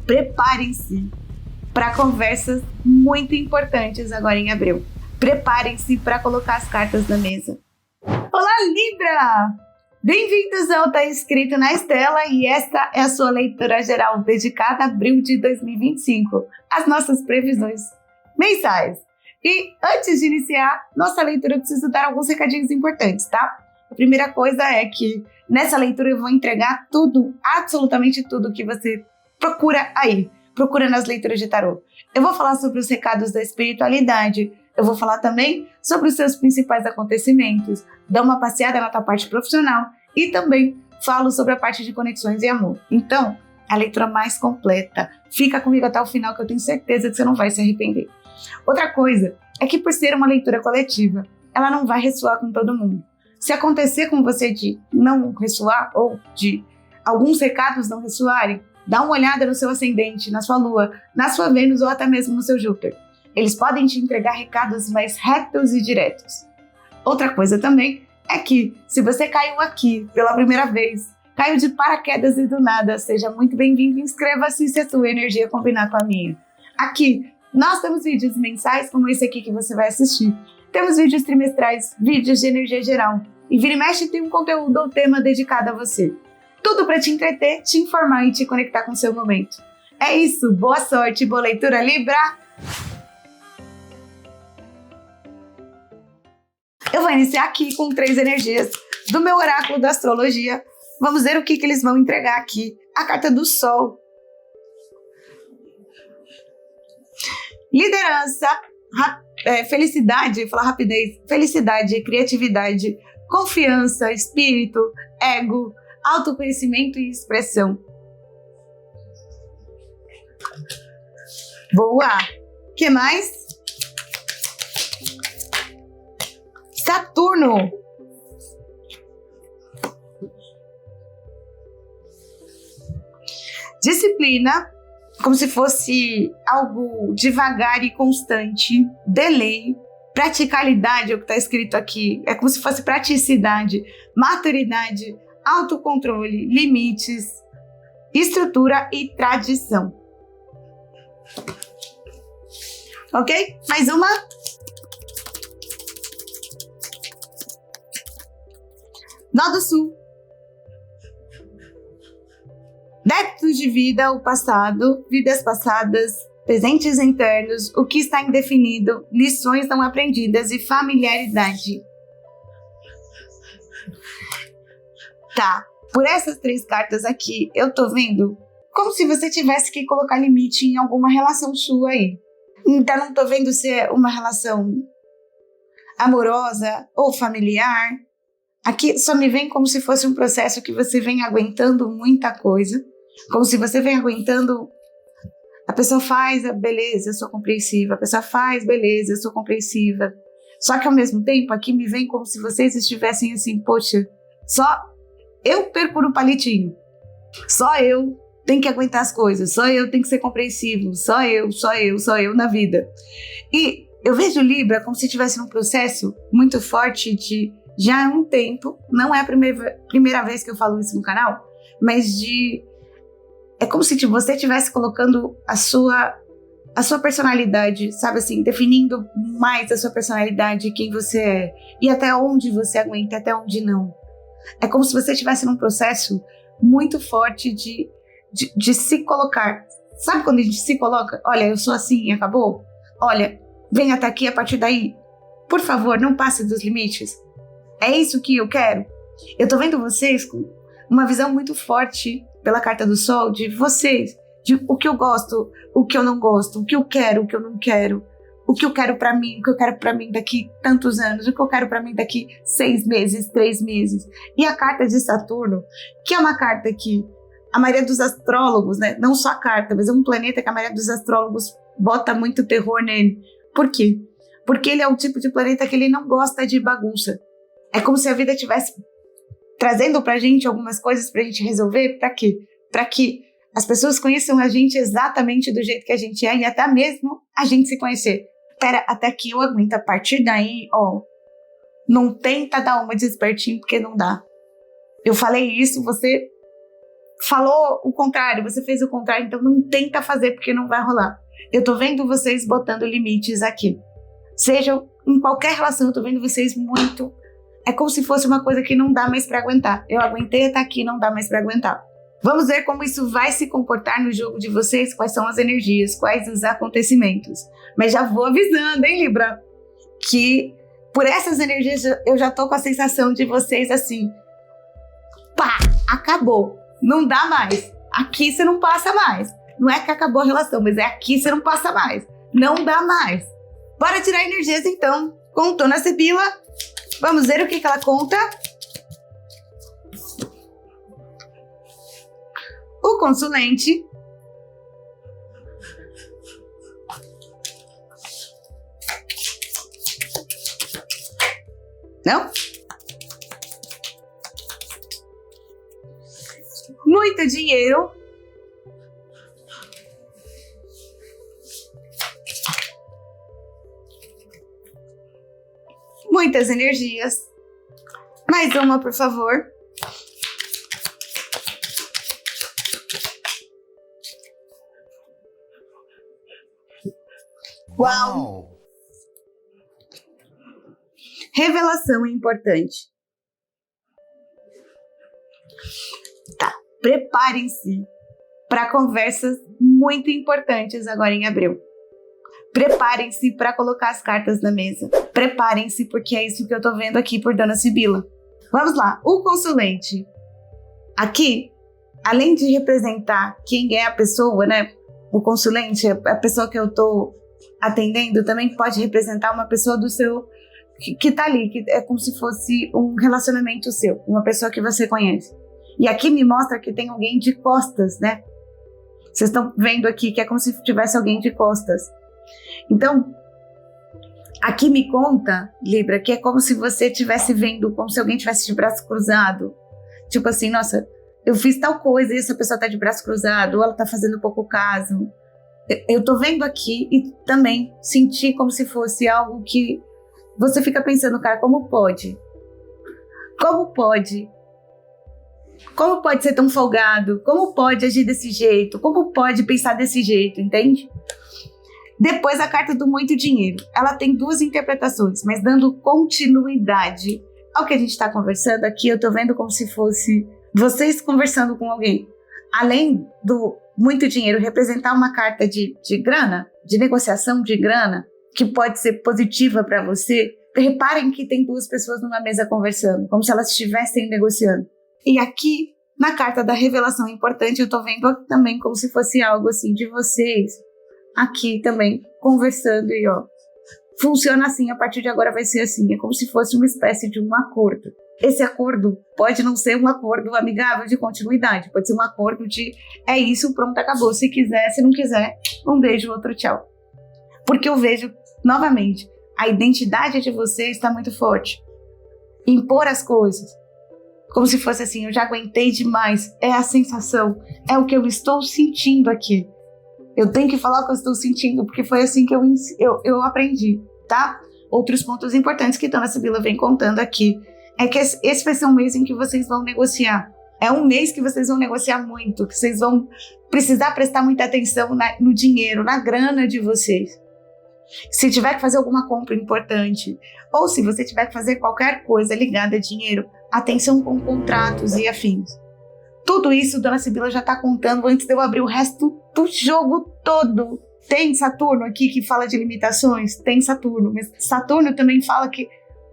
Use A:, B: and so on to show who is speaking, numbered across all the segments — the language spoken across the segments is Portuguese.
A: Preparem-se para conversas muito importantes agora em abril. Preparem-se para colocar as cartas na mesa. Olá, Libra! Bem-vindos ao Tá Escrito na Estela e esta é a sua leitura geral dedicada a abril de 2025, as nossas previsões mensais. E antes de iniciar nossa leitura, eu preciso dar alguns recadinhos importantes, tá? A primeira coisa é que nessa leitura eu vou entregar tudo, absolutamente tudo que você procura aí. Procura nas leituras de tarô. Eu vou falar sobre os recados da espiritualidade. Eu vou falar também sobre os seus principais acontecimentos. Dou uma passeada na tua parte profissional. E também falo sobre a parte de conexões e amor. Então, a leitura mais completa. Fica comigo até o final que eu tenho certeza que você não vai se arrepender. Outra coisa é que por ser uma leitura coletiva, ela não vai ressoar com todo mundo. Se acontecer com você de não ressoar ou de alguns recados não ressoarem, dá uma olhada no seu ascendente, na sua lua, na sua Vênus ou até mesmo no seu Júpiter. Eles podem te entregar recados mais retos e diretos. Outra coisa também é que, se você caiu aqui pela primeira vez, caiu de paraquedas e do nada, seja muito bem-vindo e inscreva-se se a sua energia combinar com a minha. Aqui, nós temos vídeos mensais como esse aqui que você vai assistir. Temos vídeos trimestrais, vídeos de energia geral. E vira e mexe tem um conteúdo ou tema dedicado a você. Tudo para te entreter, te informar e te conectar com o seu momento. É isso, boa sorte, boa leitura, Libra! Eu vou iniciar aqui com 3 energias do meu oráculo da astrologia. Vamos ver o que eles vão entregar aqui. A carta do Sol. Liderança, felicidade, falar rapidez, felicidade, criatividade, confiança, espírito, ego, autoconhecimento e expressão. Boa! O que mais? Saturno. Disciplina, como se fosse algo devagar e constante. Delay. Praticalidade, é o que está escrito aqui. É como se fosse praticidade, maturidade, autocontrole, limites, estrutura e tradição. Ok? Mais uma. Nó do Sul. Débitos de vida, o passado, vidas passadas, presentes internos, o que está indefinido, lições não aprendidas e familiaridade. Tá, por essas 3 cartas aqui, eu tô vendo como se você tivesse que colocar limite em alguma relação sua aí. Então não tô vendo se é uma relação amorosa ou familiar. Aqui só me vem como se fosse um processo que você vem aguentando muita coisa. Como se você vem aguentando. A pessoa faz, beleza, eu sou compreensiva. A pessoa faz, beleza, eu sou compreensiva. Só que ao mesmo tempo, aqui me vem como se vocês estivessem assim, poxa, só eu perco no palitinho. Só eu tenho que aguentar as coisas. Só eu tenho que ser compreensivo. Só eu na vida. E eu vejo Libra como se estivesse num processo muito forte de já há um tempo. Não é a primeira vez que eu falo isso no canal, mas é como se você estivesse colocando a sua personalidade, sabe assim, definindo mais a sua personalidade, quem você é, e até onde você aguenta, até onde não. É como se você estivesse num processo muito forte de se colocar. Sabe quando a gente se coloca? Olha, eu sou assim e acabou? Olha, vem até aqui, a partir daí, por favor, não passe dos limites. É isso que eu quero. Eu tô vendo vocês com uma visão muito forte pela carta do Sol de vocês, de o que eu gosto, o que eu não gosto, o que eu quero, o que eu não quero, o que eu quero pra mim, o que eu quero pra mim daqui tantos anos, o que eu quero pra mim daqui 6 meses, 3 meses. E a carta de Saturno, que é uma carta que a maioria dos astrólogos, né, não só a carta, mas é um planeta que a maioria dos astrólogos bota muito terror nele. Por quê? Porque ele é o tipo de planeta que ele não gosta de bagunça. É como se a vida tivesse trazendo pra gente algumas coisas pra gente resolver. Pra quê? Pra que as pessoas conheçam a gente exatamente do jeito que a gente é e até mesmo a gente se conhecer. Pera, até que eu aguento. A partir daí, não tenta dar uma de espertinho porque não dá. Eu falei isso, você falou o contrário, você fez o contrário, então não tenta fazer porque não vai rolar. Eu tô vendo vocês botando limites aqui. Seja em qualquer relação, eu tô vendo vocês muito... É como se fosse uma coisa que não dá mais pra aguentar. Eu aguentei até aqui, não dá mais pra aguentar. Vamos ver como isso vai se comportar no jogo de vocês, quais são as energias, quais os acontecimentos. Mas já vou avisando, hein, Libra? Que por essas energias eu já tô com a sensação de vocês assim... Pá, acabou. Não dá mais. Aqui você não passa mais. Não é que acabou a relação, mas é aqui você não passa mais. Não dá mais. Bora tirar energias então. Contou na Sibila. Vamos ver o que ela conta. O consulente. Não? Muito dinheiro. Muitas energias. Mais uma, por favor. Uau! Revelação importante. Tá, preparem-se para conversas muito importantes agora em abril. Preparem-se para colocar as cartas na mesa. Preparem-se, porque é isso que eu tô vendo aqui por Dona Sibila. Vamos lá, o consulente. Aqui, além de representar quem é a pessoa, né? O consulente, a pessoa que eu tô atendendo, também pode representar uma pessoa do seu... que tá ali, que é como se fosse um relacionamento seu, uma pessoa que você conhece. E aqui me mostra que tem alguém de costas, né? Vocês estão vendo aqui que é como se tivesse alguém de costas. Então, aqui me conta, Libra, que é como se você estivesse vendo, como se alguém tivesse de braço cruzado. Tipo assim, nossa, eu fiz tal coisa e essa pessoa tá de braço cruzado, ou ela tá fazendo pouco caso. Eu tô vendo aqui e também senti como se fosse algo que você fica pensando, cara, como pode? Como pode? Como pode ser tão folgado? Como pode agir desse jeito? Como pode pensar desse jeito, entende? Depois a carta do muito dinheiro. Ela tem duas interpretações, mas dando continuidade ao que a gente está conversando aqui, eu tô vendo como se fosse vocês conversando com alguém. Além do muito dinheiro representar uma carta de grana, de negociação de grana, que pode ser positiva para você, reparem que tem duas pessoas numa mesa conversando, como se elas estivessem negociando. E aqui, na carta da revelação importante, eu tô vendo também como se fosse algo assim de vocês, aqui também, conversando e ó, funciona assim, a partir de agora vai ser assim, é como se fosse uma espécie de um acordo. Esse acordo pode não ser um acordo amigável de continuidade, pode ser um acordo de é isso, pronto, acabou, se quiser, se não quiser, um beijo, outro tchau. Porque eu vejo, novamente, a identidade de vocês está muito forte. Impor as coisas, como se fosse assim, eu já aguentei demais, é a sensação, é o que eu estou sentindo aqui. Eu tenho que falar o que eu estou sentindo, porque foi assim que eu aprendi, tá? Outros pontos importantes que Dona Sibila vem contando aqui, é que esse vai ser um mês em que vocês vão negociar. É um mês que vocês vão negociar muito, que vocês vão precisar prestar muita atenção no dinheiro, na grana de vocês. Se tiver que fazer alguma compra importante, ou se você tiver que fazer qualquer coisa ligada a dinheiro, atenção com contratos e afins. Tudo isso Dona Sibila já está contando antes de eu abrir o resto do jogo todo. Tem Saturno aqui que fala de limitações? Tem Saturno, mas Saturno também fala que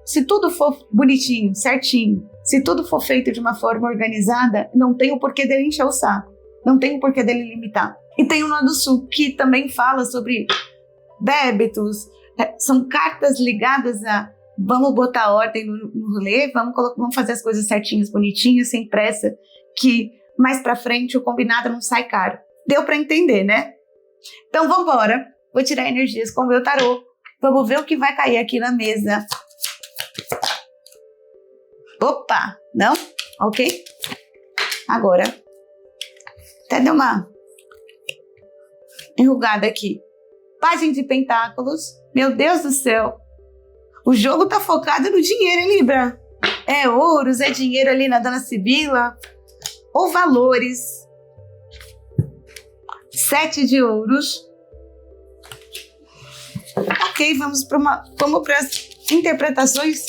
A: se tudo for bonitinho, certinho, se tudo for feito de uma forma organizada, não tem o porquê dele encher o saco, não tem o porquê dele limitar. E tem o Nó do Sul, que também fala sobre débitos, são cartas ligadas a vamos botar ordem no rolê, vamos fazer as coisas certinhas, bonitinhas, sem pressa, que mais pra frente o combinado não sai caro. Deu pra entender, né? Então vambora, vou tirar energias com o meu tarô, vamos ver o que vai cair aqui na mesa. Opa, não? Ok? Agora, até deu uma enrugada aqui. Página de Pentáculos, meu Deus do céu, o jogo tá focado no dinheiro, hein, Libra? É ouros, é dinheiro ali na Dona Sibila. ou valores. 7 de ouros. Ok, vamos para as interpretações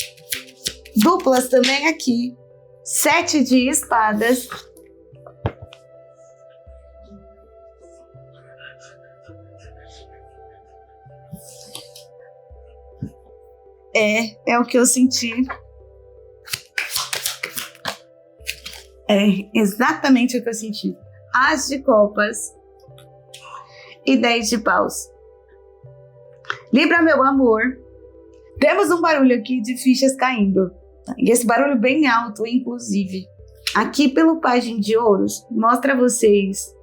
A: duplas também aqui. 7 de espadas. É o que eu senti. É exatamente o que eu senti. As de copas e 10 de paus. Libra, meu amor. Temos um barulho aqui de fichas caindo. E esse barulho bem alto, inclusive. Aqui pelo Pajem de Ouros, mostra vocês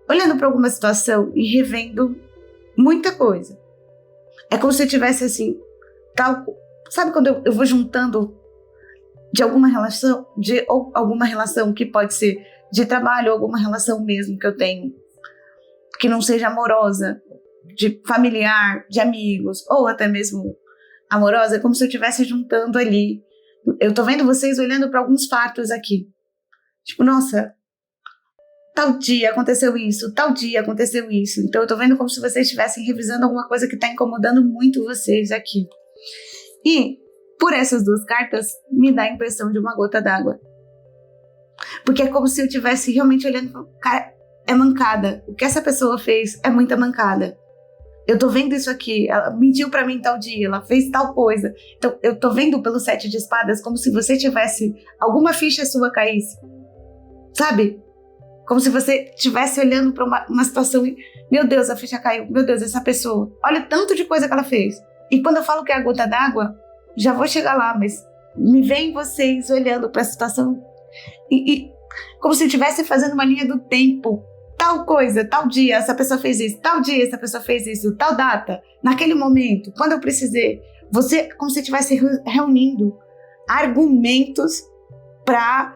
A: olhando para alguma situação e revendo muita coisa. É como se eu tivesse assim, tal. Sabe quando eu vou juntando de alguma relação, ou alguma relação que pode ser de trabalho, ou alguma relação mesmo que eu tenho, que não seja amorosa, de familiar, de amigos, ou até mesmo amorosa, é como se eu estivesse juntando ali. Eu tô vendo vocês olhando para alguns fatos aqui. Tipo, nossa, tal dia aconteceu isso, tal dia aconteceu isso. Então eu tô vendo como se vocês estivessem revisando alguma coisa que tá incomodando muito vocês aqui. E, por essas duas cartas, me dá a impressão de uma gota d'água. Porque é como se eu estivesse realmente olhando e falando, cara, é mancada. O que essa pessoa fez é muita mancada. Eu tô vendo isso aqui, ela mentiu pra mim tal dia, ela fez tal coisa. Então, eu tô vendo pelo 7 de espadas como se você tivesse, alguma ficha sua caísse. Sabe? Como se você estivesse olhando pra uma situação e, meu Deus, a ficha caiu, meu Deus, essa pessoa. Olha o tanto de coisa que ela fez. E quando eu falo que é a gota d'água, já vou chegar lá, mas me vem vocês olhando pra situação e como se eu estivesse fazendo uma linha do tempo. Tal coisa, tal dia, essa pessoa fez isso, tal dia, essa pessoa fez isso, tal data, naquele momento, quando eu precisei. Você, como se estivesse reunindo argumentos ou para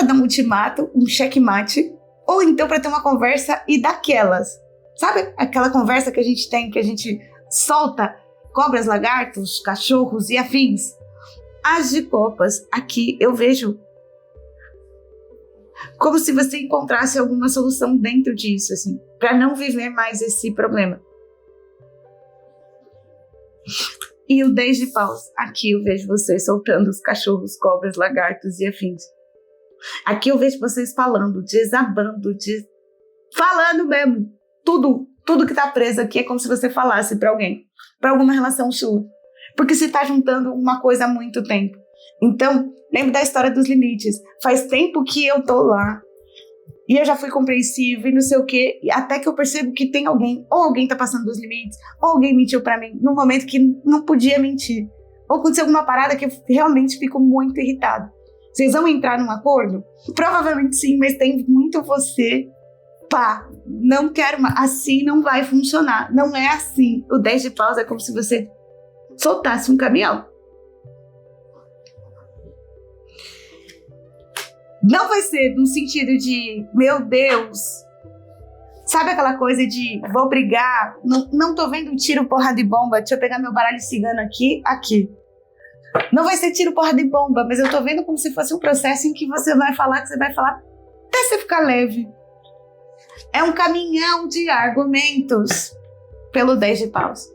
A: dar um ultimato, um checkmate, ou então para ter uma conversa e daquelas. Sabe aquela conversa que a gente tem, que a gente solta cobras, lagartos, cachorros e afins? As de copas, aqui eu vejo como se você encontrasse alguma solução dentro disso, assim, para não viver mais esse problema. E o 10 de paus, aqui eu vejo vocês soltando os cachorros, cobras, lagartos e afins. Aqui eu vejo vocês falando, desabando, falando mesmo, tudo que tá preso aqui é como se você falasse para alguém, para alguma relação sua, porque se tá juntando uma coisa há muito tempo. Então, lembra da história dos limites. Faz tempo que eu tô lá e eu já fui compreensiva e não sei o quê, até que eu percebo que tem alguém, ou alguém tá passando dos limites, ou alguém mentiu pra mim num momento que não podia mentir, ou aconteceu alguma parada que eu realmente fico muito irritada. Vocês vão entrar num acordo? Provavelmente sim, mas tem muito você. Não quero mais, assim não vai funcionar, não é assim. O 10 de paus é como se você soltasse um caminhão. Não vai ser no sentido de, meu Deus, sabe aquela coisa de vou brigar, não tô vendo tiro, porrada e bomba, deixa eu pegar meu baralho cigano aqui. Não vai ser tiro, porrada e bomba, mas eu tô vendo como se fosse um processo em que você vai falar até você ficar leve. É um caminhão de argumentos pelo 10 de paus.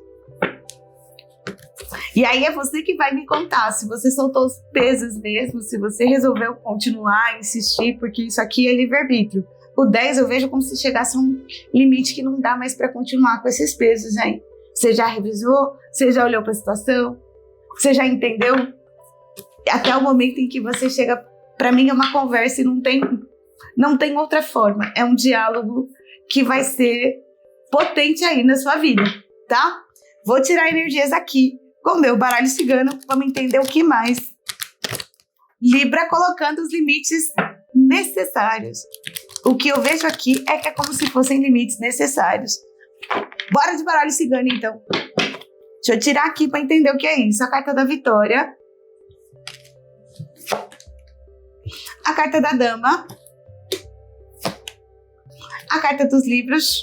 A: E aí é você que vai me contar se você soltou os pesos mesmo, se você resolveu continuar, insistir, porque isso aqui é livre-arbítrio. O 10 eu vejo como se chegasse a um limite que não dá mais para continuar com esses pesos aí. Você já revisou? Você já olhou para a situação? Você já entendeu? Até o momento em que você chega, para mim é uma conversa e não tem outra forma. É um diálogo que vai ser potente aí na sua vida, tá? Vou tirar energias aqui com o meu baralho cigano. Vamos entender o que mais. Libra colocando os limites necessários. O que eu vejo aqui é que é como se fossem limites necessários. Bora de baralho cigano, então. Deixa eu tirar aqui para entender o que é isso. A carta da vitória. A carta da dama. A carta dos livros.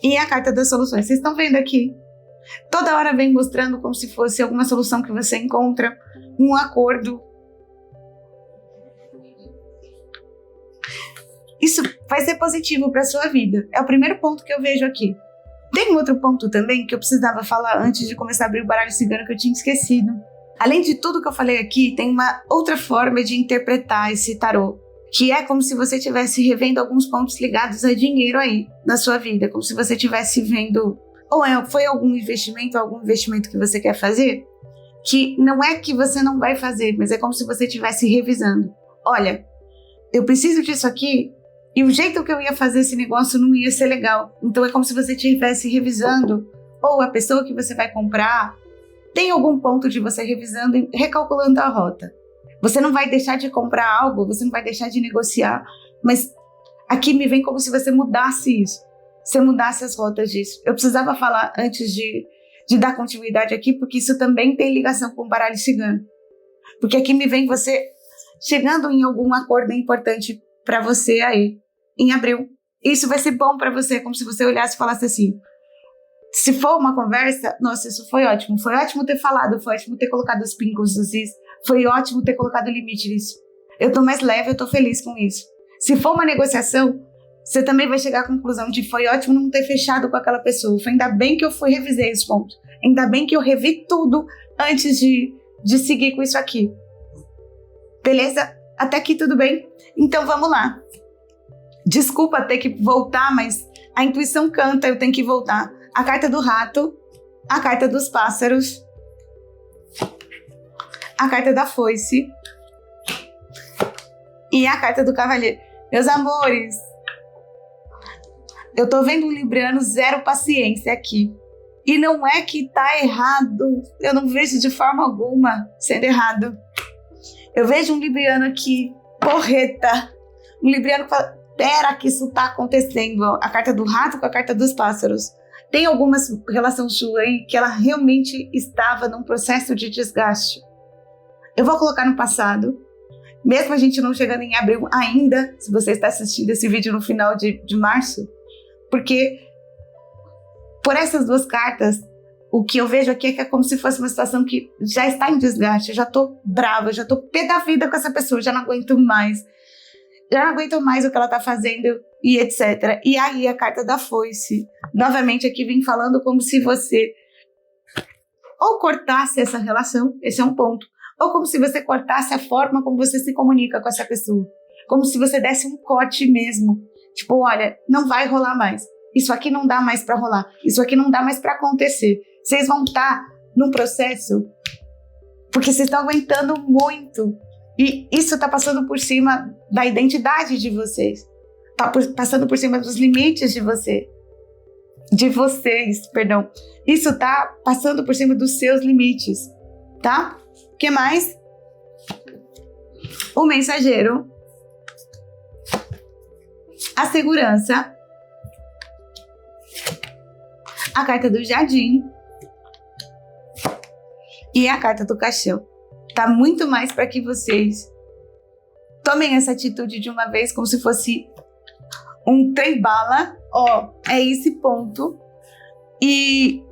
A: E a carta das soluções. Vocês estão vendo aqui? Toda hora vem mostrando como se fosse alguma solução que você encontra, um acordo. Isso vai ser positivo para sua vida. É o primeiro ponto que eu vejo aqui. Tem um outro ponto também que eu precisava falar antes de começar a abrir o baralho cigano que eu tinha esquecido. Além de tudo que eu falei aqui, tem uma outra forma de interpretar esse tarô, que é como se você estivesse revendo alguns pontos ligados a dinheiro aí na sua vida, como se você estivesse vendo, foi algum investimento que você quer fazer, que não é que você não vai fazer, mas é como se você estivesse revisando. Olha, eu preciso disso aqui, e o jeito que eu ia fazer esse negócio não ia ser legal. Então é como se você estivesse revisando, ou a pessoa que você vai comprar, tem algum ponto de você revisando e recalculando a rota. Você não vai deixar de comprar algo, você não vai deixar de negociar, mas aqui me vem como se você mudasse isso, você mudasse as rotas disso. Eu precisava falar antes de dar continuidade aqui, porque isso também tem ligação com o baralho cigano. Porque aqui me vem você chegando em algum acordo importante para você aí, em abril. Isso vai ser bom para você, como se você olhasse e falasse assim, se for uma conversa, nossa, isso foi ótimo ter falado, foi ótimo ter colocado os pingos nos is, foi ótimo ter colocado o limite nisso. Eu tô mais leve, eu tô feliz com isso. Se for uma negociação, você também vai chegar à conclusão de foi ótimo não ter fechado com aquela pessoa, foi ainda bem que eu revisei os pontos, ainda bem que eu revi tudo antes de seguir com isso aqui. Beleza? Até aqui tudo bem? Então vamos lá. Desculpa ter que voltar, mas a intuição canta, eu tenho que voltar. A carta do rato, a carta dos pássaros, a carta da foice e a carta do cavaleiro. Meus amores, eu tô vendo um libriano zero paciência aqui. E não é que tá errado, eu não vejo de forma alguma sendo errado. Eu vejo um libriano aqui, porreta, um libriano que fala, pera que isso tá acontecendo. A carta do rato com a carta dos pássaros. Tem alguma relação sua aí que ela realmente estava num processo de desgaste. Eu vou colocar no passado, mesmo a gente não chegando em abril ainda, se você está assistindo esse vídeo no final de março, porque por essas duas cartas, o que eu vejo aqui é que é como se fosse uma situação que já está em desgaste, eu já tô brava, eu já tô pé da vida com essa pessoa, já não aguento mais o que ela tá fazendo e etc. E aí a carta da foice, novamente aqui vem falando como se você ou cortasse essa relação, esse é um ponto, ou como se você cortasse a forma como você se comunica com essa pessoa, como se você desse um corte mesmo, tipo, olha, não vai rolar mais, isso aqui não dá mais pra rolar, isso aqui não dá mais pra acontecer, vocês vão estar num processo porque vocês estão aguentando muito. E isso está passando por cima da identidade de vocês. Está passando por cima dos limites de vocês. Isso está passando por cima dos seus limites. Tá? O que mais? O mensageiro. A segurança. A carta do jardim. E a carta do caixão. Tá muito mais para que vocês tomem essa atitude de uma vez, como se fosse um trem-bala. É esse ponto. E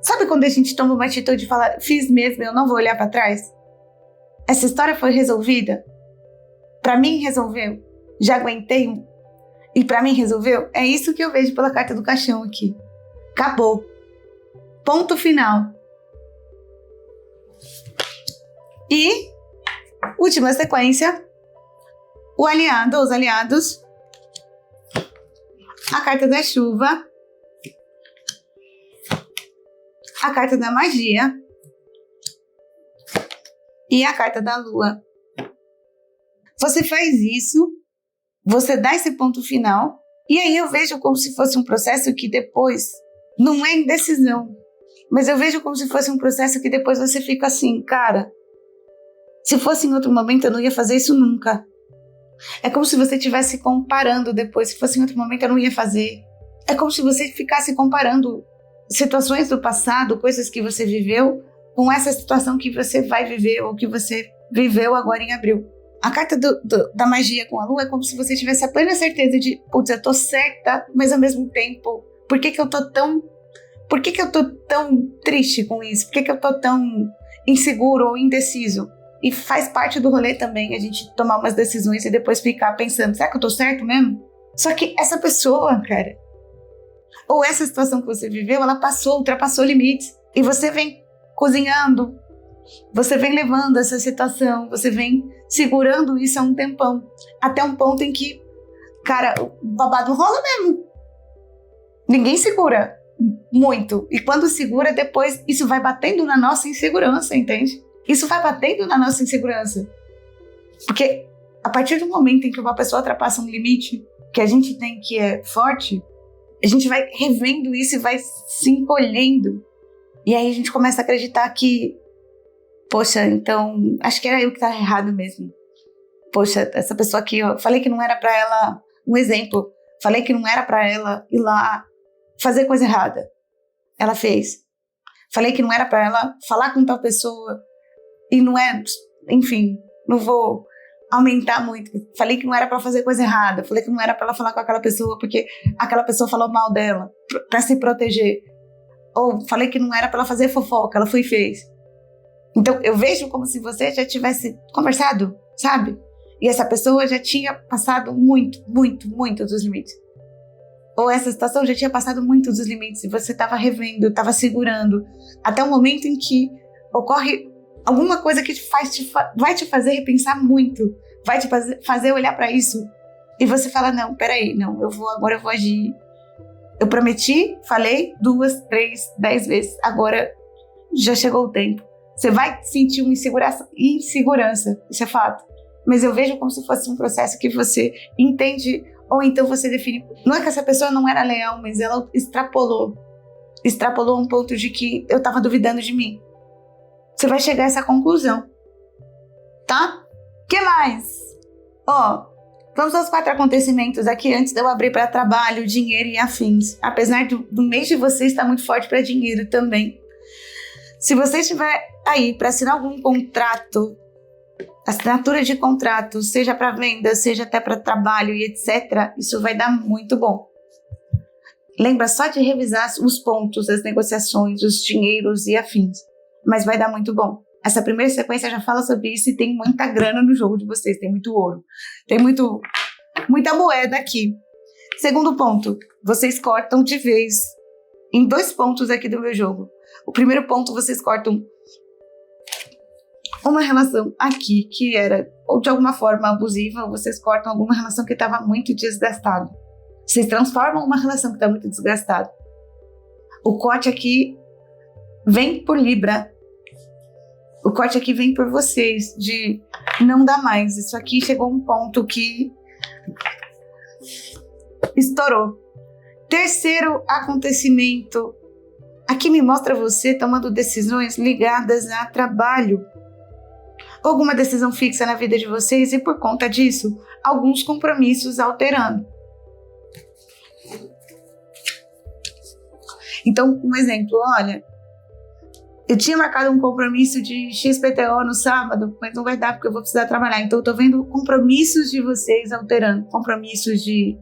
A: sabe quando a gente toma uma atitude e fala, fiz mesmo, eu não vou olhar para trás? Essa história foi resolvida? Para mim resolveu? Já aguentei e para mim resolveu? É isso que eu vejo pela carta do caixão aqui. Acabou. Ponto final. E, última sequência, os aliados, a carta da chuva, a carta da magia e a carta da lua. Você faz isso, você dá esse ponto final, e aí eu vejo como se fosse um processo que depois não é indecisão, mas eu vejo como se fosse um processo que depois você fica assim, cara, se fosse em outro momento eu não ia fazer isso nunca. É como se você estivesse comparando depois, se fosse em outro momento eu não ia fazer. É como se você ficasse comparando situações do passado, coisas que você viveu, com essa situação que você vai viver ou que você viveu agora em abril. A carta da magia com a lua é como se você tivesse a plena certeza de, putz, eu tô certa, mas ao mesmo tempo, por que eu tô tão triste com isso? Por que eu tô tão inseguro ou indeciso? E faz parte do rolê também a gente tomar umas decisões e depois ficar pensando, será que eu tô certo mesmo? Só que essa pessoa, cara, ou essa situação que você viveu, ela ultrapassou limites. E você vem cozinhando, você vem levando essa situação, você vem segurando isso há um tempão. Até um ponto em que, cara, o babado rola mesmo. Ninguém segura muito. E quando segura, depois isso vai batendo na nossa insegurança, entende? Isso vai batendo na nossa insegurança. Porque a partir do momento em que uma pessoa ultrapassa um limite que a gente tem que é forte, a gente vai revendo isso e vai se encolhendo. E aí a gente começa a acreditar que, poxa, então, acho que era eu que estava errado mesmo. Poxa, essa pessoa aqui, eu falei que não era para ela, um exemplo, falei que não era para ela ir lá fazer coisa errada. Ela fez. Falei que não era para ela falar com tal pessoa e não é, enfim, não vou aumentar muito. Falei que não era para fazer coisa errada. Falei que não era para ela falar com aquela pessoa porque aquela pessoa falou mal dela, para se proteger. Ou falei que não era para ela fazer fofoca, ela foi e fez. Então eu vejo como se você já tivesse conversado, sabe? E essa pessoa já tinha passado muito dos limites. Ou essa situação já tinha passado muito dos limites e você estava revendo, estava segurando, até o momento em que ocorre alguma coisa que vai te fazer repensar muito, vai te fazer olhar para isso e você fala, não, peraí, não, agora eu vou agir. Eu prometi, falei 2, 3, 10 vezes, agora já chegou o tempo. Você vai sentir uma insegurança, isso é fato. Mas eu vejo como se fosse um processo que você entende, ou então você define. Não é que essa pessoa não era leal, mas ela extrapolou a um ponto de que eu tava duvidando de mim. Você vai chegar a essa conclusão, tá? O que mais? Vamos aos 4 acontecimentos aqui antes de eu abrir para trabalho, dinheiro e afins. Apesar do mês de vocês estar muito forte para dinheiro também. Se você estiver aí para assinar algum contrato, assinatura de contrato, seja para venda, seja até para trabalho e etc., isso vai dar muito bom. Lembra só de revisar os pontos, as negociações, os dinheiros e afins. Mas vai dar muito bom. Essa primeira sequência já fala sobre isso e tem muita grana no jogo de vocês, tem muito ouro, tem muita moeda aqui. Segundo ponto, vocês cortam de vez em 2 pontos aqui do meu jogo. O primeiro ponto, vocês cortam uma relação aqui que era, ou de alguma forma, abusiva, ou vocês cortam alguma relação que estava muito desgastada. Vocês transformam uma relação que está muito desgastada. O corte aqui vem por Libra. O corte aqui vem por vocês, de não dá mais. Isso aqui chegou a um ponto que estourou. Terceiro acontecimento. Aqui me mostra você tomando decisões ligadas a trabalho. Alguma decisão fixa na vida de vocês e, por conta disso, alguns compromissos alterando. Então, um exemplo, olha, eu tinha marcado um compromisso de XPTO no sábado, mas não vai dar porque eu vou precisar trabalhar. Então, eu tô vendo compromissos de vocês alterando. Compromissos de,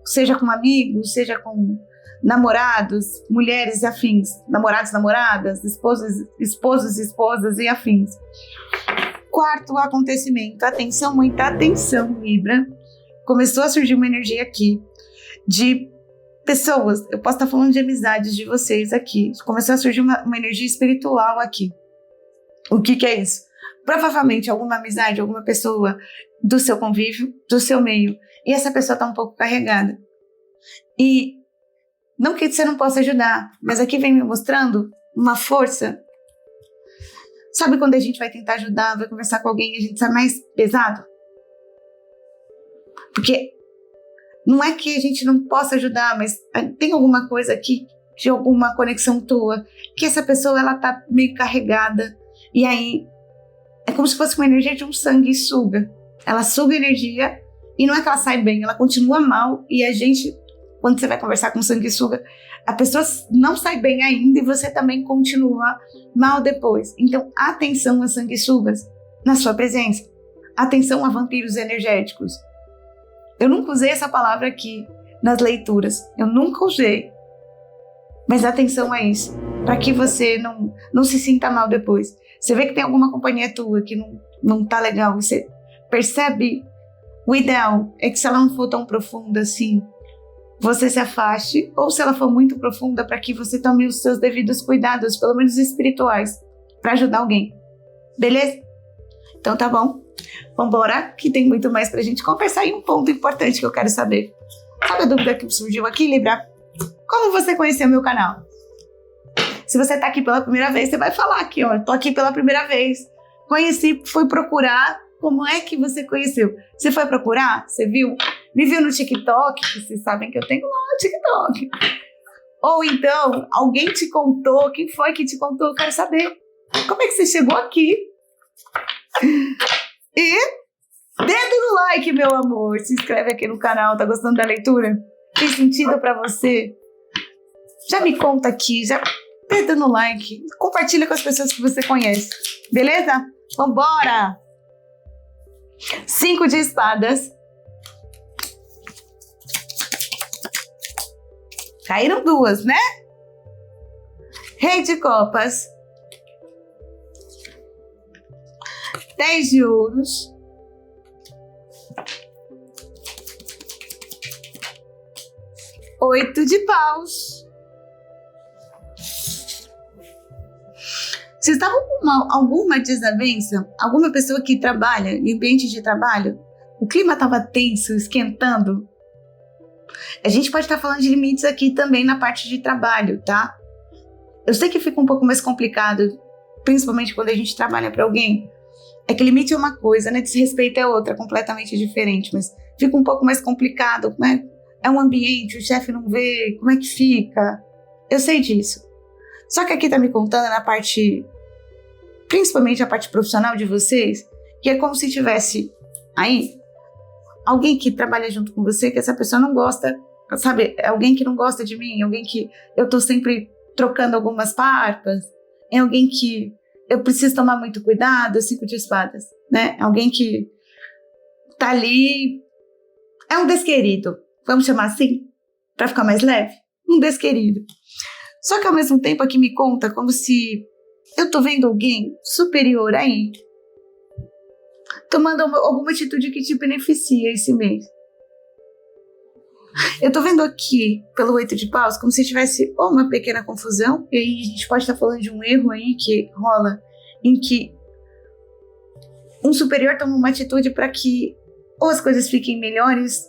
A: seja com amigos, seja com namorados, mulheres e afins. Namorados, namoradas, esposos, esposas e afins. Quarto acontecimento. Atenção, muita atenção, Libra. Começou a surgir uma energia aqui de pessoas, eu posso estar falando de amizades de vocês aqui. Começou a surgir uma energia espiritual aqui. O que é isso? Provavelmente alguma amizade, alguma pessoa do seu convívio, do seu meio. E essa pessoa está um pouco carregada. E não que você não possa ajudar, mas aqui vem me mostrando uma força. Sabe quando a gente vai tentar ajudar, vai conversar com alguém e a gente sai mais pesado? Porque não é que a gente não possa ajudar, mas tem alguma coisa aqui, de alguma conexão tua, que essa pessoa, ela tá meio carregada. E aí, é como se fosse uma energia de um sanguessuga. Ela suga energia, e não é que ela sai bem, ela continua mal, e a gente, quando você vai conversar com sanguessuga, a pessoa não sai bem ainda, e você também continua mal depois. Então, atenção a sanguessugas na sua presença. Atenção a vampiros energéticos. Eu nunca usei essa palavra aqui nas leituras. Eu nunca usei. Mas atenção a isso. Para que você não se sinta mal depois. Você vê que tem alguma companhia tua que não tá legal, e você percebe, o ideal é que se ela não for tão profunda assim, você se afaste, ou se ela for muito profunda, para que você tome os seus devidos cuidados, pelo menos espirituais, para ajudar alguém. Beleza? Então tá bom. Vambora, que tem muito mais pra gente conversar, e um ponto importante que eu quero saber. Sabe a dúvida que surgiu aqui, Libra? Como você conheceu meu canal? Se você tá aqui pela primeira vez, você vai falar aqui, ó, tô aqui pela primeira vez. Conheci, fui procurar. Como é que você conheceu? Você foi procurar? Você viu? Me viu no TikTok? Que vocês sabem que eu tenho lá no TikTok. Ou então, alguém te contou? Quem foi que te contou? Eu quero saber. Como é que você chegou aqui? E dedo no like, meu amor. Se inscreve aqui no canal. Tá gostando da leitura? Tem sentido pra você? Já me conta aqui. Já dedo no like. Compartilha com as pessoas que você conhece. Beleza? Vambora! 5 de espadas. Caíram 2, né? Rei de copas. 10 de ouros. 8 de paus. Vocês estavam com alguma desavença? Alguma pessoa que trabalha em ambiente de trabalho? O clima estava tenso, esquentando? A gente pode estar falando de limites aqui também na parte de trabalho, tá? Eu sei que fica um pouco mais complicado, principalmente quando a gente trabalha para alguém. É que limite é uma coisa, né? Desrespeito é outra, completamente diferente. Mas fica um pouco mais complicado, né? É um ambiente, o chefe não vê, como é que fica? Eu sei disso. Só que aqui tá me contando na parte, principalmente a parte profissional de vocês, que é como se tivesse aí alguém que trabalha junto com você, que essa pessoa não gosta, sabe? É alguém que não gosta de mim, alguém que eu tô sempre trocando algumas farpas, é alguém que eu preciso tomar muito cuidado, 5 de espadas, né? Alguém que tá ali, é um desquerido, vamos chamar assim, pra ficar mais leve, um desquerido. Só que ao mesmo tempo aqui me conta como se eu tô vendo alguém superior aí, tomando alguma atitude que te beneficia esse mês. Eu tô vendo aqui, pelo 8 de paus, como se tivesse ou uma pequena confusão, e aí a gente pode estar falando de um erro aí que rola, em que um superior toma uma atitude para que ou as coisas fiquem melhores,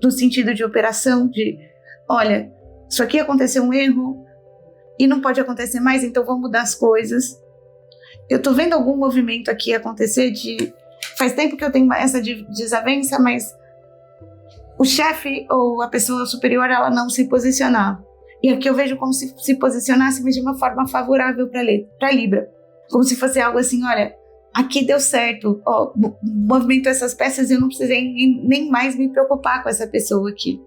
A: no sentido de operação, de, olha, isso aqui aconteceu um erro, e não pode acontecer mais, então vamos mudar as coisas. Eu tô vendo algum movimento aqui acontecer de... Faz tempo que eu tenho essa desavença, mas o chefe ou a pessoa superior, ela não se posicionava. E aqui eu vejo como se posicionasse, mas de uma forma favorável para Libra. Como se fosse algo assim, olha, aqui deu certo, ó, movimentou essas peças e eu não precisei nem mais me preocupar com essa pessoa aqui.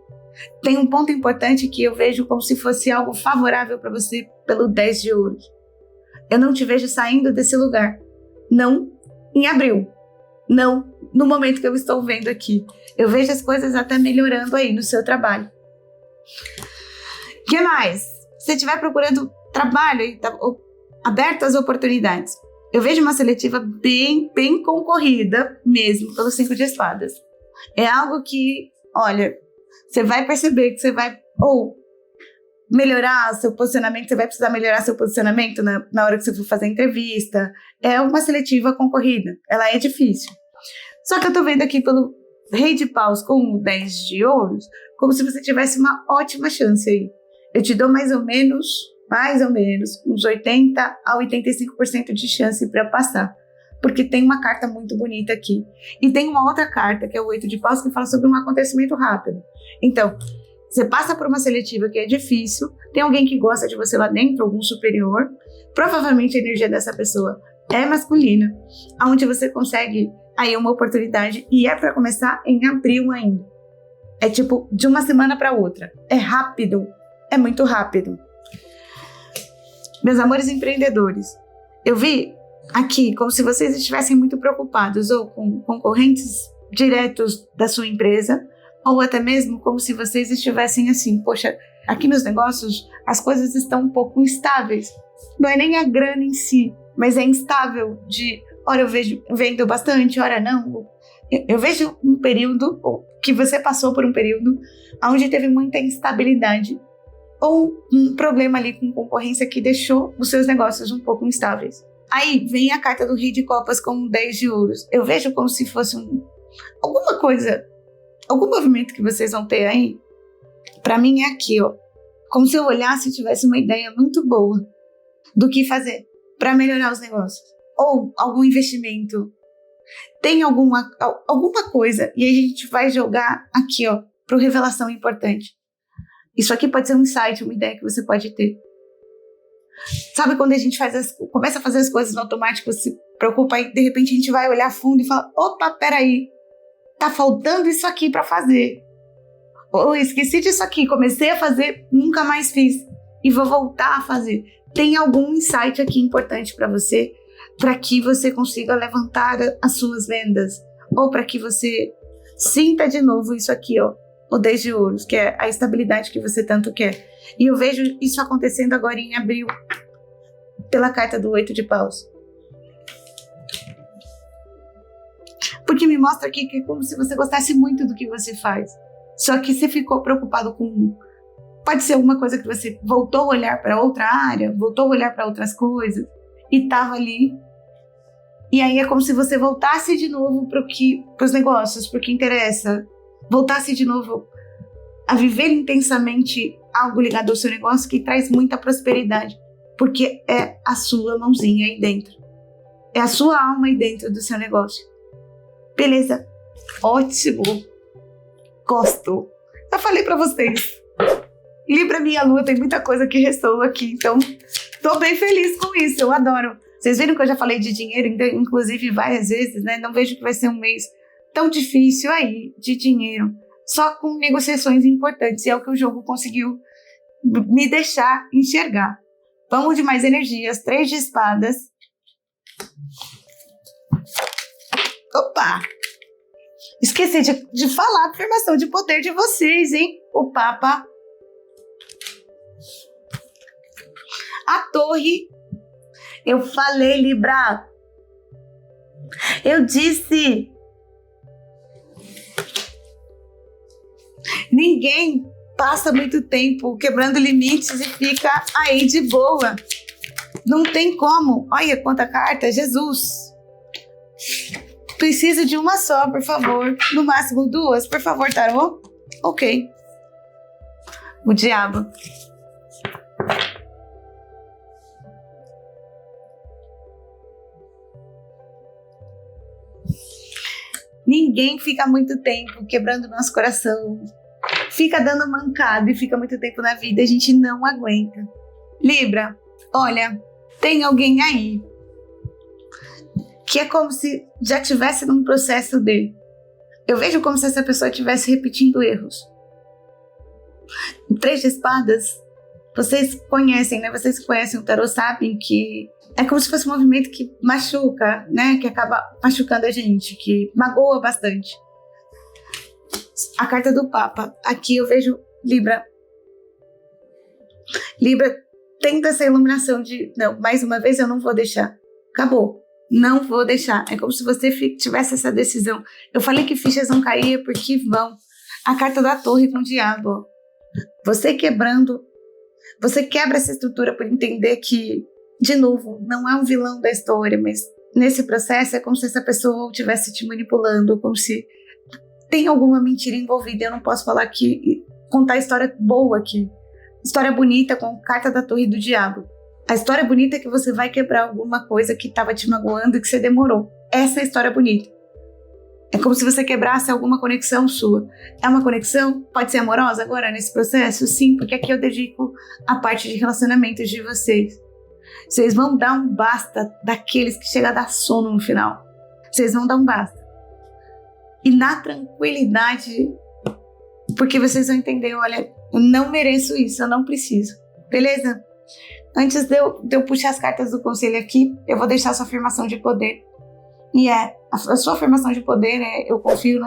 A: Tem um ponto importante que eu vejo como se fosse algo favorável para você pelo 10 de ouros. Eu não te vejo saindo desse lugar. Não em abril. Não no momento que eu estou vendo aqui. Eu vejo as coisas até melhorando aí no seu trabalho. O que mais? Se você estiver procurando trabalho, tá aberto às oportunidades. Eu vejo uma seletiva bem concorrida mesmo pelo 5 de espadas. É algo que, olha... Você vai perceber que você vai ou melhorar seu posicionamento, você vai precisar melhorar seu posicionamento na hora que você for fazer a entrevista. É uma seletiva concorrida, ela é difícil. Só que eu tô vendo aqui pelo Rei de Paus com o 10 de ouros, como se você tivesse uma ótima chance aí. Eu te dou mais ou menos, uns 80 a 85% de chance para passar. Porque tem uma carta muito bonita aqui. E tem uma outra carta, que é o 8 de paus, que fala sobre um acontecimento rápido. Então, você passa por uma seletiva que é difícil, tem alguém que gosta de você lá dentro, algum superior, provavelmente a energia dessa pessoa é masculina, onde você consegue aí uma oportunidade, e é para começar em abril ainda. É tipo, de uma semana para outra. É rápido, é muito rápido. Meus amores empreendedores, eu vi aqui como se vocês estivessem muito preocupados ou com concorrentes diretos da sua empresa, ou até mesmo como se vocês estivessem assim, poxa, aqui nos negócios as coisas estão um pouco instáveis. Não é nem a grana em si, mas é instável de hora eu vendo bastante, hora não. Eu vejo um período que você passou por um período onde teve muita instabilidade ou um problema ali com concorrência que deixou os seus negócios um pouco instáveis. Aí vem a carta do Rei de Copas com 10 de ouros. Eu vejo como se fosse alguma coisa, algum movimento que vocês vão ter aí. Pra mim é aqui, ó. Como se eu olhasse e tivesse uma ideia muito boa do que fazer para melhorar os negócios. Ou algum investimento. Tem alguma coisa. E aí a gente vai jogar aqui, ó, pro revelação importante. Isso aqui pode ser um insight, uma ideia que você pode ter. Sabe quando a gente começa a fazer as coisas no automático, se preocupa, aí de repente a gente vai olhar fundo e fala, opa, peraí, tá faltando isso aqui para fazer. Ou esqueci disso aqui, comecei a fazer, nunca mais fiz e vou voltar a fazer. Tem algum insight aqui importante para você, para que você consiga levantar as suas vendas, ou para que você sinta de novo isso aqui, ó, o 10 de ouros, que é a estabilidade que você tanto quer. E eu vejo isso acontecendo agora em abril, pela carta do 8 de paus. Porque me mostra aqui que é como se você gostasse muito do que você faz. Só que você ficou preocupado com... Pode ser alguma coisa que você voltou a olhar para outra área, voltou a olhar para outras coisas, e estava ali. E aí é como se você voltasse de novo para os negócios, para o que interessa. Voltasse de novo a viver intensamente algo ligado ao seu negócio que traz muita prosperidade. Porque é a sua mãozinha aí dentro. É a sua alma aí dentro do seu negócio. Beleza? Ótimo. Gosto. Já falei pra vocês. Libra minha lua, tem muita coisa que ressoa aqui. Então, tô bem feliz com isso. Eu adoro. Vocês viram que eu já falei de dinheiro, inclusive várias vezes, né? Não vejo que vai ser um mês tão difícil aí de dinheiro. Só com negociações importantes. E é o que o jogo conseguiu me deixar enxergar. Vamos de mais energias. 3 de espadas. Opa! Esqueci de falar a afirmação de poder de vocês, hein? O Papa. A Torre. Eu falei, Libra. Eu disse. Ninguém passa muito tempo quebrando limites e fica aí de boa. Não tem como. Olha quanta carta. Jesus. Preciso de uma só, por favor. No máximo 2. Por favor, tarô. Ok. O diabo. Ninguém fica muito tempo quebrando nosso coração. Fica dando mancada e fica muito tempo na vida. A gente não aguenta. Libra, olha, tem alguém aí que é como se já estivesse num processo de... Eu vejo como se essa pessoa estivesse repetindo erros. 3 de espadas, vocês conhecem, né? Vocês conhecem o tarô, sabem que é como se fosse um movimento que machuca, né? Que acaba machucando a gente, que magoa bastante. A carta do Papa. Aqui eu vejo Libra. Libra, tenta essa iluminação de... Não, mais uma vez eu não vou deixar. Acabou. Não vou deixar. É como se você tivesse essa decisão. Eu falei que fichas vão cair porque vão. A carta da Torre com o diabo. Você quebrando... Você quebra essa estrutura por entender que, de novo, não é um vilão da história, mas nesse processo é como se essa pessoa estivesse te manipulando, como se tem alguma mentira envolvida. Eu não posso falar aqui, contar história boa aqui. História bonita com carta da Torre do Diabo. A história bonita é que você vai quebrar alguma coisa que estava te magoando e que você demorou. Essa é a história bonita. É como se você quebrasse alguma conexão sua. É uma conexão? Pode ser amorosa agora nesse processo? Sim, porque aqui eu dedico a parte de relacionamentos de vocês. Vocês vão dar um basta daqueles que chegam a dar sono no final. Vocês vão dar um basta. E na tranquilidade, porque vocês vão entender, olha, eu não mereço isso, eu não preciso. Beleza? Antes de eu puxar as cartas do conselho aqui, eu vou deixar a sua afirmação de poder. E a sua afirmação de poder é: eu confio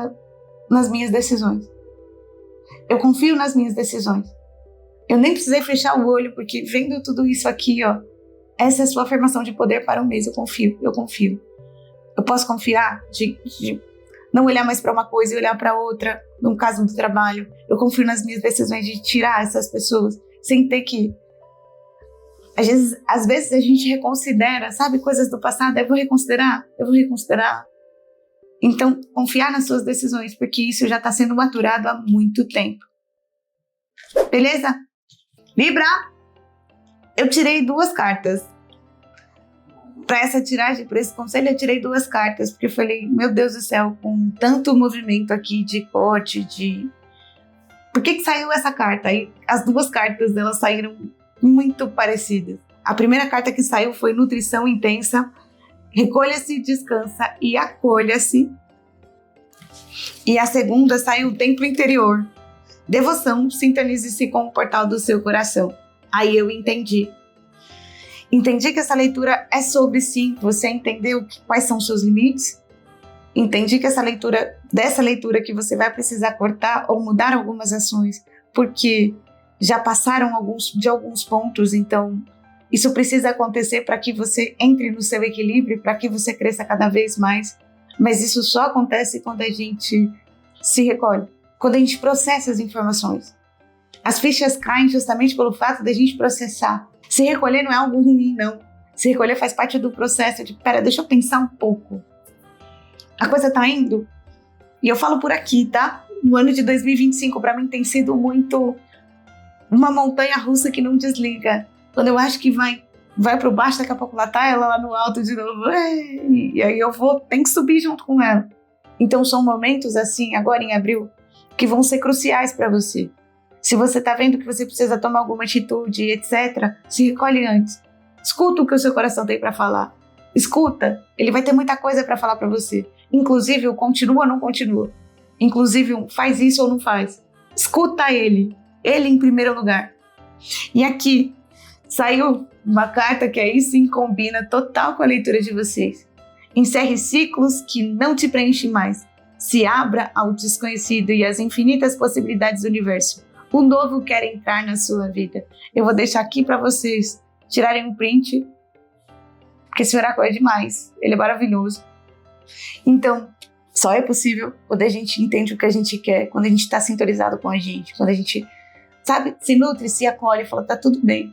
A: nas minhas decisões. Eu confio nas minhas decisões. Eu nem precisei fechar o olho, porque vendo tudo isso aqui, ó, Essa é a sua afirmação de poder para o mês. Eu confio. Eu posso confiar de não olhar mais para uma coisa e olhar para outra, no caso do trabalho. Eu confio nas minhas decisões de tirar essas pessoas sem ter que... Às vezes a gente reconsidera, sabe, coisas do passado. Eu vou reconsiderar. Então, confiar nas suas decisões, porque isso já está sendo maturado há muito tempo. Beleza? Libra, eu tirei 2 cartas. Para essa tiragem, para esse conselho, eu tirei 2 cartas, porque eu falei, meu Deus do céu, com tanto movimento aqui de corte, Por que saiu essa carta? Aí, as 2 cartas, elas saíram muito parecidas. A primeira carta que saiu foi nutrição intensa, recolha-se, descansa e acolha-se. E a segunda saiu templo interior, devoção, sintonize-se com o portal do seu coração. Aí eu entendi que essa leitura é sobre sim, você entendeu quais são os seus limites. Entendi que dessa leitura que você vai precisar cortar ou mudar algumas ações, porque já passaram de alguns pontos, então isso precisa acontecer para que você entre no seu equilíbrio, para que você cresça cada vez mais. Mas isso só acontece quando a gente se recolhe, quando a gente processa as informações. As fichas caem justamente pelo fato da gente processar. Se recolher não é algo ruim, não. Se recolher faz parte do processo de, deixa eu pensar um pouco. A coisa tá indo? E eu falo por aqui, tá? O ano de 2025 para mim tem sido muito uma montanha russa que não desliga. Quando eu acho que vai pro baixo, daqui a pouco ela lá no alto de novo. E aí tenho que subir junto com ela. Então são momentos assim, agora em abril, que vão ser cruciais para você. Se você tá vendo que você precisa tomar alguma atitude, etc., se recolhe antes. Escuta o que o seu coração tem para falar. Escuta, ele vai ter muita coisa para falar para você. Inclusive o continua ou não continua. Inclusive faz isso ou não faz. Escuta ele em primeiro lugar. E aqui saiu uma carta que aí sim combina total com a leitura de vocês. Encerre ciclos que não te preenchem mais. Se abra ao desconhecido e às infinitas possibilidades do universo. O novo quer entrar na sua vida. Eu vou deixar aqui para vocês tirarem um print, porque esse oráculo é demais. Ele é maravilhoso. Então, só é possível quando a gente entende o que a gente quer, quando a gente está sintonizado com a gente, quando a gente, se nutre, se acolhe e fala, tá tudo bem.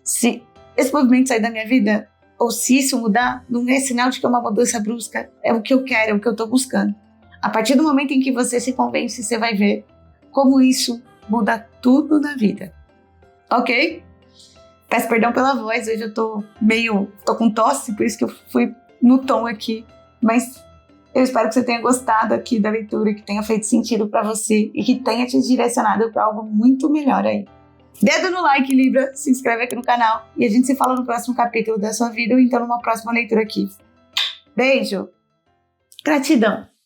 A: Se esse movimento sair da minha vida, ou se isso mudar, não é sinal de que é uma mudança brusca, é o que eu quero, é o que eu estou buscando. A partir do momento em que você se convence, você vai ver como isso muda tudo na vida. Ok? Peço perdão pela voz, hoje eu tô com tosse, por isso que eu fui no tom aqui. Mas eu espero que você tenha gostado aqui da leitura, que tenha feito sentido para você e que tenha te direcionado para algo muito melhor aí. Dedo no like, Libra, se inscreve aqui no canal e a gente se fala no próximo capítulo da sua vida ou então numa próxima leitura aqui. Beijo! Gratidão!